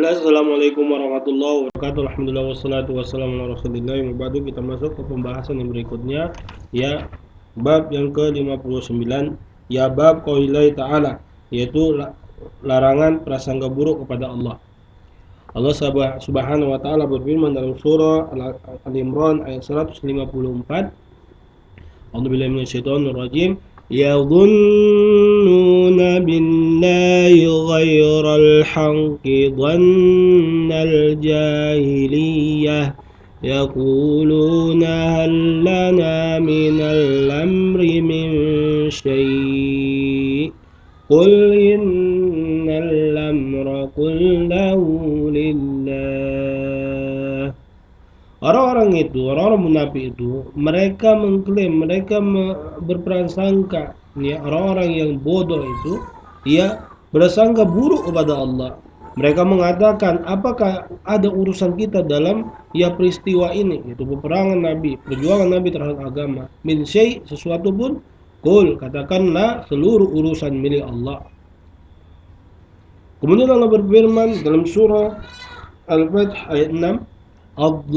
Assalamualaikum warahmatullahi wabarakatuh. Alhamdulillah wassalatu wassalamu ala rasulillah. Mubadu, kita masuk ke pembahasan yang berikutnya, ya, bab yang ke-59, ya, bab qaulillah ta'ala, yaitu larangan prasangka buruk kepada Allah. Allah subhanahu wa ta'ala berfirman dalam surah Al-Imran ayat 154, A'udzubillahi minasyaitonir rajim. يظنون بالله غير الحق ظن الجاهلية يقولون هل لنا من الأمر من شيء قل إن الأمر كله لله. Orang-orang munafik itu, mereka mengklaim, mereka berprasangka, ya, orang-orang yang bodoh itu, ya, berasangka buruk kepada Allah. Mereka mengatakan, apakah ada urusan kita dalam, ya, peristiwa ini, yaitu peperangan Nabi, perjuangan Nabi terhadap agama. Min syai', sesuatu pun, qul, katakanlah, seluruh urusan milik Allah. Kemudian Allah berfirman dalam surah Al-Fath ayat 6, الظانين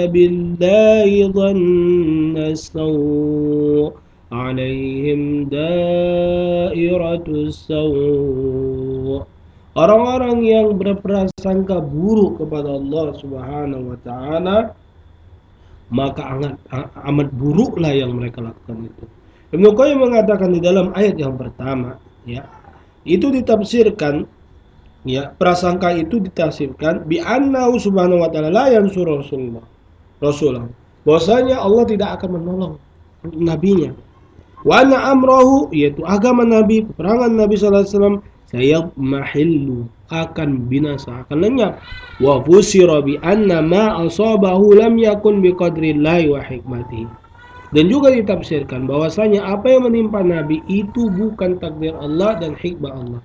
بالله ظن السوء عليهم دائرة السوء. Orang-orang yang berprasangka buruk kepada Allah Subhanahu wa ta'ala, maka amat buruklah yang mereka lakukan itu. Ibnu Qayyim mengatakan di dalam ayat yang pertama, ya, itu ditafsirkan, ya, prasangka itu ditafsirkan bi annahu subhanahu wa ta'ala la yansur Rasulullah, bahwasanya Allah tidak akan menolong nabinya. Wa anna amrahu, yaitu agama Nabi, peperangan Nabi sallallahu alaihi wasallam, sayamahillu, akan binasa, akan lenyap. Wa fusira bi anna ma asabahu lam yakun bi qadrillahi wa hikmatihi. Dan juga ditafsirkan bahwasanya apa yang menimpa Nabi itu bukan takdir Allah dan hikmah Allah.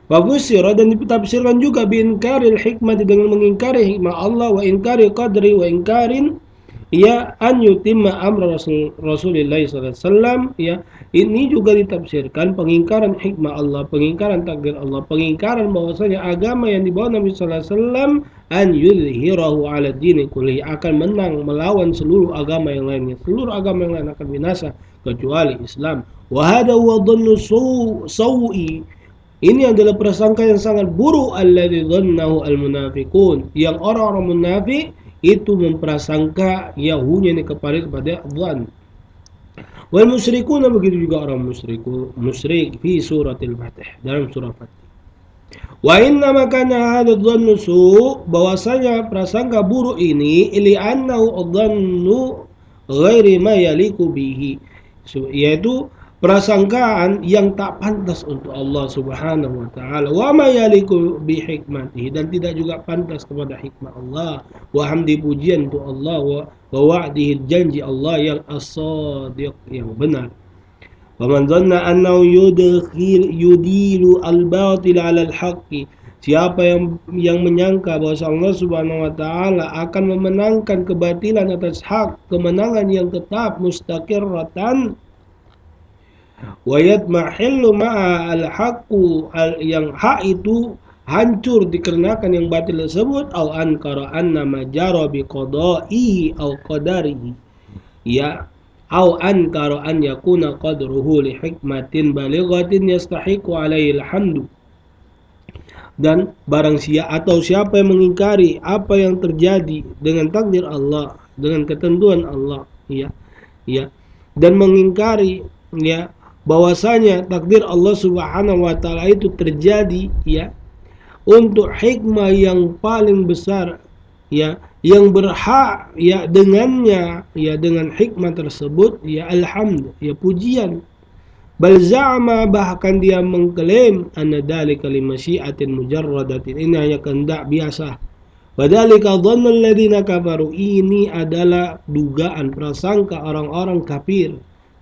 Wafusira, dan ditafsirkan juga biinkaril hikmah, dengan mengingkari hikmah Allah, wa inkari qadri, wa inkarin, ya, an yutimma amra Rasulullah SAW, ya, ini juga ditafsirkan pengingkaran hikmah Allah, pengingkaran takdir Allah, pengingkaran bahwasanya agama yang dibawa Nabi SAW, an yudhhirahu ala dini kulli, akan menang melawan seluruh agama yang lainnya, seluruh agama yang lain akan binasa kecuali Islam. Wa hada huwa dhannu sawi, ini adalah prasangka yang sangat buruk, alladzi dhannahu al-munafiqun, yang orang-orang munafik itu memprasangka yahunya ini kepada dhan. Wal musyrikun, begitu juga orang musyrik fi suratil Fatih, dalam surah Fatih. Wa inna makana hadha dhannu su', bahwasanya prasangka buruk ini li annahu dhannu ghairi ma yaliku bihi, yaitu prasangkaan yang tak pantas untuk Allah Subhanahu wa ta'ala, wa ma yaliku bi hikmatihi, dan tidak juga pantas kepada hikmah Allah, wa hamdi, pujian untuk Allah, wa wa'dihi, janji Allah yang as-sadiq, yang benar. Wa man dhanna annahu yudilu al-batil 'ala al-haqqi, siapa yang menyangka bahwa Allah Subhanahu wa ta'ala akan memenangkan kebatilan atas hak, kemenangan yang tetap mustaqirratan, wa yatmahillu ma'a al-haqqu, yang hak itu hancur dikarenakan yang batil tersebut, au ankara anna ma jara bi qada'ihi au qadarihi, ya, au ankara an yakuna qadruhu li hikmatin balighatin yastahiqu alaihi alhamdu, dan barang siapa yang mengingkari apa yang terjadi dengan takdir Allah, dengan ketentuan Allah, ya, dan mengingkari, ya, bahwasanya takdir Allah Subhanahu wa ta'ala itu terjadi, ya, untuk hikmah yang paling besar, ya, yang berhak, ya, dengannya, ya, dengan hikmah tersebut, ya, alhamd, ya, pujian. Bal za'ama, bahkan dia mengklaim, anna dzalika limasyiatin mujarradatin, ini hanya kehendak biasa. Wadzalika dhannul ladzina kafaru, ini adalah dugaan, prasangka orang-orang kafir.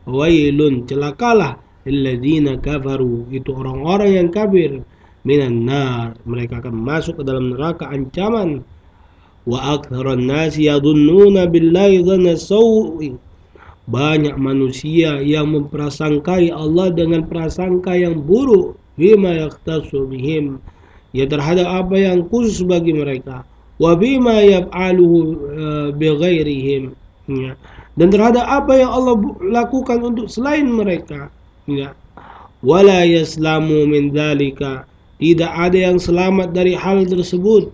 Wailun, celakalah, alladzina kafaru, itu orang-orang yang kafir, minan nar, mereka akan masuk ke dalam neraka ancaman. Wa aktsarun nasi yadhunnuna billahi dhanna sawi, Banyak manusia yang memprasangkai Allah dengan prasangka yang buruk, bima yaqtasu bihim, ya terhadap apa yang khusus bagi mereka, wa bima yaf'aluhu bighairihim, ya, dan terhadap apa yang Allah lakukan untuk selain mereka, ya. Wala yaslamu min dzalika, tidak ada yang selamat dari hal tersebut,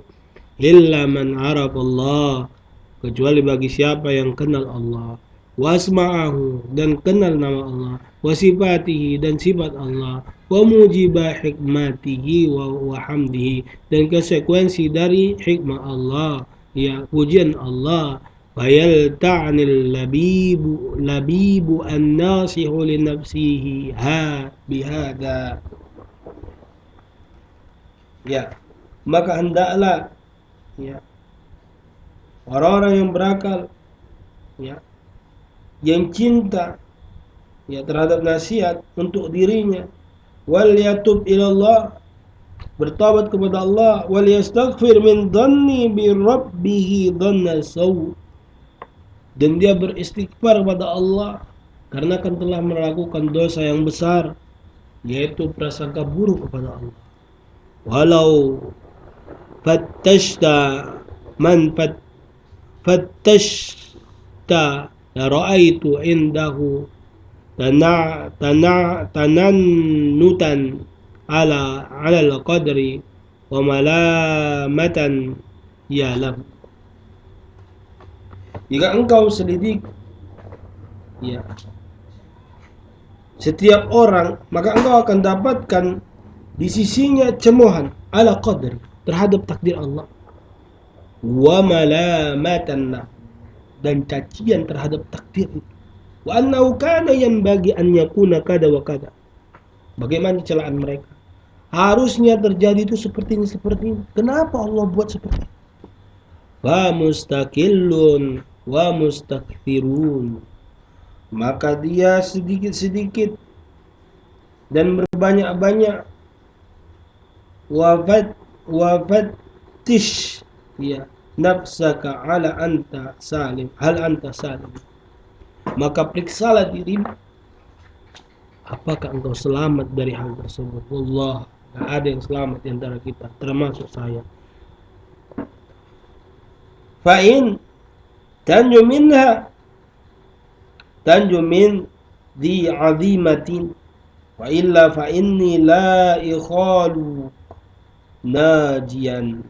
illa man arafallah, kecuali bagi siapa yang kenal Allah, wasma'ahu, dan kenal nama Allah, wasifatihi, dan sifat Allah, wa mujibah hikmatihi wa hamdihi, dan konsekuensi dari hikmah Allah, ya pujian Allah. Fayal ta'nil labibu an-nasihu li nafsihi ha bihada, ya, maka hendaklah, ya, orang-orang yang berakal, ya, yang cinta, ya, terhadap nasihat untuk dirinya, wal yatub ilallah, bertobat kepada Allah, wal yastaghfir min dhanni bi rabbih dhanna saw, dan dia beristighfar kepada Allah karena kan telah melakukan dosa yang besar, yaitu prasangka buruk kepada Allah. Walau fattashta man fattashta la ra'aitu indahu tanannutan ala al-qadri wa malamatan ya lahu. Jika engkau selidik, ya, setiap orang, maka engkau akan dapatkan di sisinya cemohan ala qadri, terhadap takdir Allah, wa malamatan, dan cacian terhadap takdir itu, wa annahu kana yanbaghi an yakuna kada wa kada, bagaimana celaan mereka, harusnya terjadi itu seperti ini, kenapa Allah buat seperti itu, wa mustaqillun wa mustakthirun, maka dia sedikit-sedikit dan berbanyak-banyak, wafatish, ya, nafsaka ala anta salim, hal anta salim, maka periksalah dirimu, apakah engkau selamat dari hal tersebut. Allah, tidak ada yang selamat di antara kita, termasuk saya. Fa'in tanju minha tanju min di azimatin, wa illa fa inni la ikhalu najian.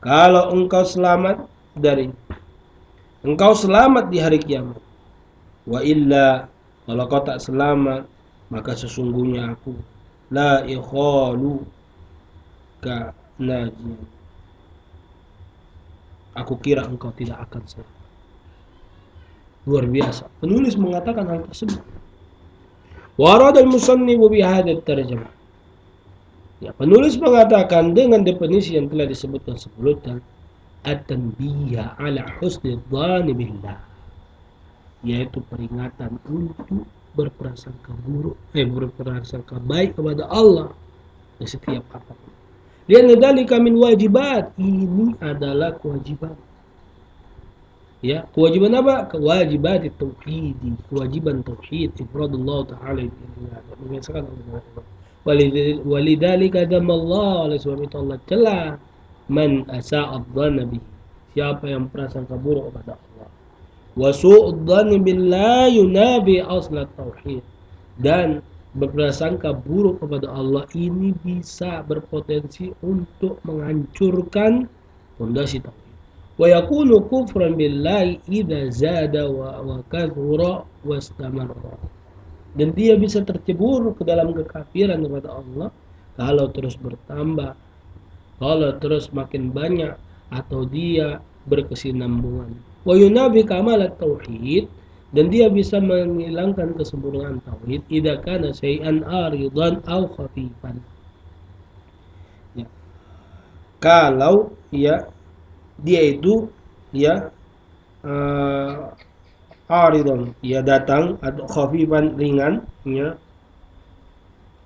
Kalau engkau selamat dari, engkau selamat di hari kiamat. Wa illa, kalau kau tak selamat, maka sesungguhnya aku la ikhalu ka najian, aku kira engkau tidak akan selamat. Luar biasa, penulis mengatakan hal tersebut. Warad al-musannifu bi hadha at-tarjamah, ya, penulis mengatakan dengan definisi yang telah disebutkan sebelumnya, at-tanbih ala husni dhanni billah, yaitu peringatan untuk berprasangka baik kepada Allah di setiap apapun. Lianna dzalika min wajibat, ini adalah kewajiban. Ya, kewajiban apa? Kewajiban tauhid, kewajiban tauhid, ifradullah taala mengesahkan Allah. Walidzalika dzamallahu, oleh sebab itu Allah celah man asa'a dzanna bi, siapa yang prasangka buruk kepada Allah. Wa su'ud dzanni billahi yunabi aslat tauhid, dan berprasangka buruk kepada Allah ini bisa berpotensi untuk menghancurkan fondasi tauhid. Wa yakunu kufran billahi idza zada wa kathura wastamarra, dan dia bisa tercebur ke dalam kekafiran kepada Allah kalau terus bertambah, kalau terus makin banyak, atau dia berkesinambungan. Wa yunabi kamalat tauhid, dan dia bisa menghilangkan kesempurnaan tauhid idza kana syai'an aridan aw khafifan, ya, kalau, ya, dia itu, ya, aridon, ya, datang, atau khafifan, ringan, ya,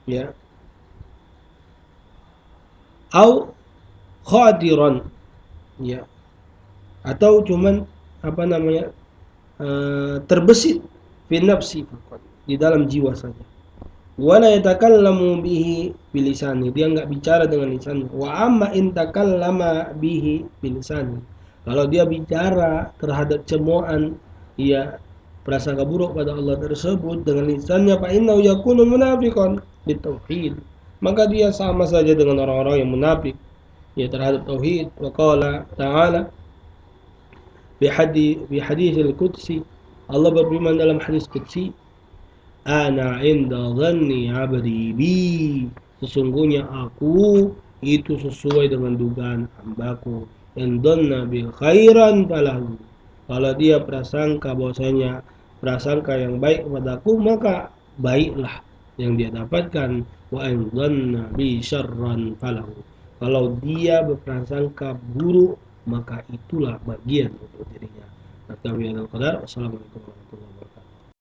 ya, au khadiron, ya, atau cuman apa namanya, terbesit fi nafsi faqat, di dalam jiwa saja. Wala yatakallamu bihi bilisani, dia nggak bicara dengan lisannya. Wa amma in takallama bihi bilisani, kalau dia bicara terhadap cemoohan, ia prasangka buruk pada Allah tersebut dengan lisannya, fa innahu yakunu munafiqan bitauhid, maka dia sama saja dengan orang-orang yang munafik ya terhadap tauhid. Wa qala ta'ala bi haditsil qudsi, Allah berfirman dalam hadis qudsi, ana inda dhanni abdi bi, sesungguhnya aku itu sesuai dengan dugaan hambaku. In dhanna bi khairan falahu, kalau dia prasangka bahwasanya prasangka yang baik padaku, maka baiklah yang dia dapatkan. Wa in dhanna bi syarran falahu, kalau dia berprasangka buruk, maka itulah bagian untuk dirinya. Wassalamualaikum warahmatullahi wabarakatuh.